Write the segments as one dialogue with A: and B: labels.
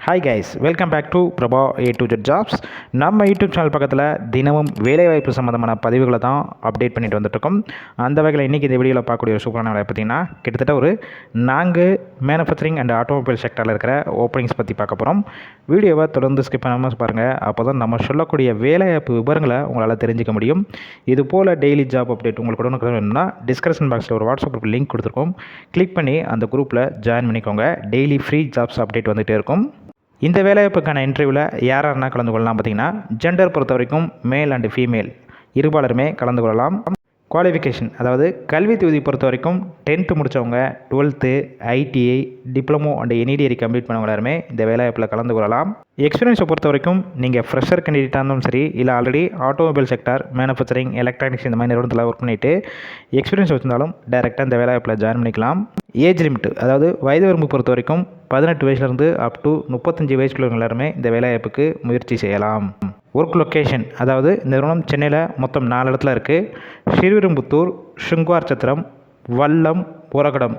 A: Hi guys, welcome back to Prabha A to Z jobs. நம்ம YouTube channel பக்கத்தில் தினமும் வேலைவாய்ப்பு சம்மந்தமான பதிவுகளை தான் அப்டேட் பண்ணிட்டு வந்துட்டுருக்கோம். அந்த வகையில் இன்றைக்கி இந்த வீடியோவில் பார்க்கக்கூடிய ஒரு சூப்பரான வேலை பார்த்திங்கன்னா கிட்டத்தட்ட ஒரு 4 மேனுஃபேக்சரிங் அண்ட் ஆட்டோமொபைல் செக்டரில் இருக்கிற ஓப்பனிங்ஸ் பற்றி பார்க்க போகிறோம். வீடியோவை தொடர்ந்து ஸ்கிப் பண்ணாமல் பாருங்கள். அப்போ தான் நம்ம சொல்லக்கூடிய வேலைவாய்ப்பு விவரங்களை உங்களால் தெரிஞ்சிக்க முடியும். இது போல் டெய்லி ஜாப் அப்டேட் உங்களுக்கு உடனே வேணும்னா டிஸ்கிரிப்ஷன் பாக்ஸில் ஒரு வாட்ஸ்அப் குரூப் லிங்க் கொடுத்துருக்கோம். கிளிக் பண்ணி அந்த குரூப்பில் ஜாயின் பண்ணிக்கோங்க. டெய்லி ஃப்ரீ ஜாப்ஸ் அப்டேட் வந்துகிட்டே இருக்கும். இந்த வேலைவாய்ப்புக்கான இன்டர்வியூவில் யாரெல்லாம் கலந்து கொள்ளலாம் பார்த்தீங்கன்னா, ஜெண்டர் பொறுத்த வரைக்கும் மேல் அண்டு ஃபீமேல் இருபாலருமே கலந்து கொள்ளலாம். குவாலிஃபிகேஷன், அதாவது கல்வி தகுதி பொறுத்த வரைக்கும் 10th முடித்தவங்க, 12th, ITI, diploma and NED complete பண்ணவங்க எல்லாருமே இந்த வேலைவாய்ப்பில் கலந்து கொள்ளலாம். எக்ஸ்பீரியன்ஸை பொறுத்த வரைக்கும் நீங்கள் ஃப்ரெஷர் கேண்டிடேட்டாக இருந்தாலும் சரி, இல்லை already automobile sector, manufacturing, electronics இந்த மாதிரி நிறுவனத்தில் ஒர்க் பண்ணிவிட்டு எக்ஸ்பீரியன்ஸ் வச்சிருந்தாலும் டைரெக்டாக இந்த வேலைவாய்ப்பில் ஜாயின் பண்ணிக்கலாம். ஏஜ் லிமிட், அதாவது வயது வரம்பு பொறுத்த வரைக்கும் 18 வயசுலேருந்து அப் டு 35 வயசுக்குள்ள எல்லாருமே இந்த வேலைவாய்ப்புக்கு முயற்சி செய்யலாம். ஒர்க் லொக்கேஷன், அதாவது இந்த நிறுவனம் சென்னையில் மொத்தம் 4 இடத்துல இருக்குது. ஸ்ரீவிரும்புத்தூர், சுங்குவார் சத்திரம், வல்லம், உரகடம்,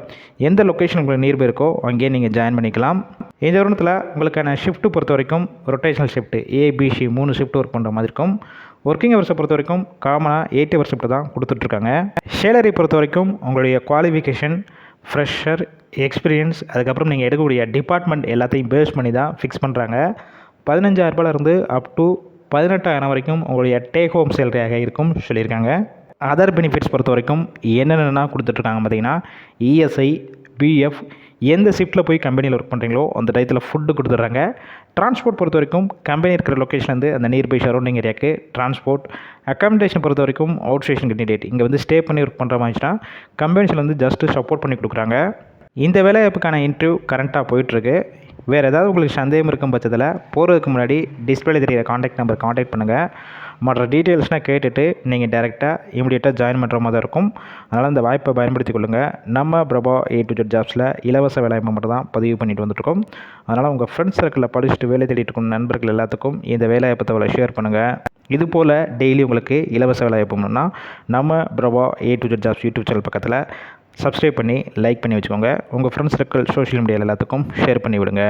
A: எந்த லொக்கேஷன் உங்களுக்கு நியர்பை இருக்கோ அங்கேயே நீங்கள் ஜாயின் பண்ணிக்கலாம். இந்த நிறுவனத்தில் உங்களுக்கான ஷிஃப்ட்டு பொறுத்த வரைக்கும் rotational shift ABC 3 shift work பண்ணுற மாதிரி இருக்கும். ஒர்க்கிங் ஹவர்ஸை பொறுத்த வரைக்கும் காமனாக 8 ஹவர் ஷிஃப்ட் தான் கொடுத்துட்ருக்காங்க. சேலரி பொறுத்த வரைக்கும் உங்களுடைய குவாலிஃபிகேஷன், ஃப்ரெஷர், எக்ஸ்பீரியன்ஸ், அதுக்கப்புறம் நீங்கள் எடுக்கக்கூடிய டிபார்ட்மெண்ட் எல்லாத்தையும் பேஸ் பண்ணி தான் ஃபிக்ஸ் பண்ணுறாங்க. 15,000 ரூபாயிலிருந்து அப் டு 18,000 வரைக்கும் உங்களுடைய டேக் ஹோம் சேலரியாக இருக்கும் சொல்லியிருக்காங்க. அதர் பெனிஃபிட்ஸ் பொறுத்த வரைக்கும் என்னென்னா கொடுத்துட்ருக்காங்க பார்த்தீங்கன்னா, ESI, BF, எந்த ஷிஃப்ட்டில் போய் கம்பெனியில் ஒர்க் பண்ணுறீங்களோ அந்த டயத்தில் ஃபுட்டு கொடுத்துட்றாங்க. டிரான்ஸ்போர்ட் பொறுத்த வரைக்கும் கம்பெனி இருக்கிற லொக்கேஷன்லேருந்து அந்த நியர்பை சரௌண்டிங் ஏரியாவுக்கு டிரான்ஸ்போர்ட். அக்காமடேஷன் பொறுத்த வரைக்கும் அவுட் ஸ்டேஷன் கேண்டிடேட் இங்கே வந்து ஸ்டே பண்ணி ஒர்க் பண்ணுற மாதிரினா கம்பெனிஸில் வந்து ஜஸ்ட்டு சப்போர்ட் பண்ணி கொடுக்குறாங்க. இந்த வேலைவாய்ப்புக்கான இன்டர்வியூ கரண்ட்டாக போயிட்டுருக்கு. வேறு ஏதாவது உங்களுக்கு சந்தேகம் இருக்கும் பட்சத்தில் போகிறதுக்கு முன்னாடி டிஸ்பிளே தெரிகிற காண்டாக்ட் நம்பர் காண்டாக்ட் பண்ணுங்கள். மற்ற டீட்டெயில்ஸ்னால் கேட்டுட்டு நீங்கள் டேரெக்டாக இமீடியட்டாக ஜாயின் பண்ணுற மாதிரி தான் இருக்கும். அதனால் இந்த வாய்ப்பை பயன்படுத்தி கொள்ளுங்கள். நம்ம பிரபா A to Z ஜாப்ஸில் இலவச வேலைவாய்ப்பு மட்டும் தான் பதிவு பண்ணிட்டு வந்துட்டுருக்கோம். அதனால் உங்கள் ஃப்ரெண்ட்ஸ் சர்க்கிளில் படிச்சுட்டு வேலை தேடிட்டு இருக்கும் நண்பர்கள் எல்லாத்துக்கும் இந்த வேலைவாய்ப்பு தகவலை ஷேர் பண்ணுங்கள். இது போல் டெய்லி உங்களுக்கு இலவச வேலைவாய்ப்புனா நம்ம Prabha A to Z jobs YouTube channel பக்கத்தில் சப்ஸ்கிரைப் பண்ணி லைக் பண்ணி வச்சுக்கோங்க. உங்கள் ஃப்ரெண்ட்ஸ் சர்க்கிள் சோஷியல் மீடியாவில் எல்லாத்துக்கும் ஷேர் பண்ணி விடுங்க.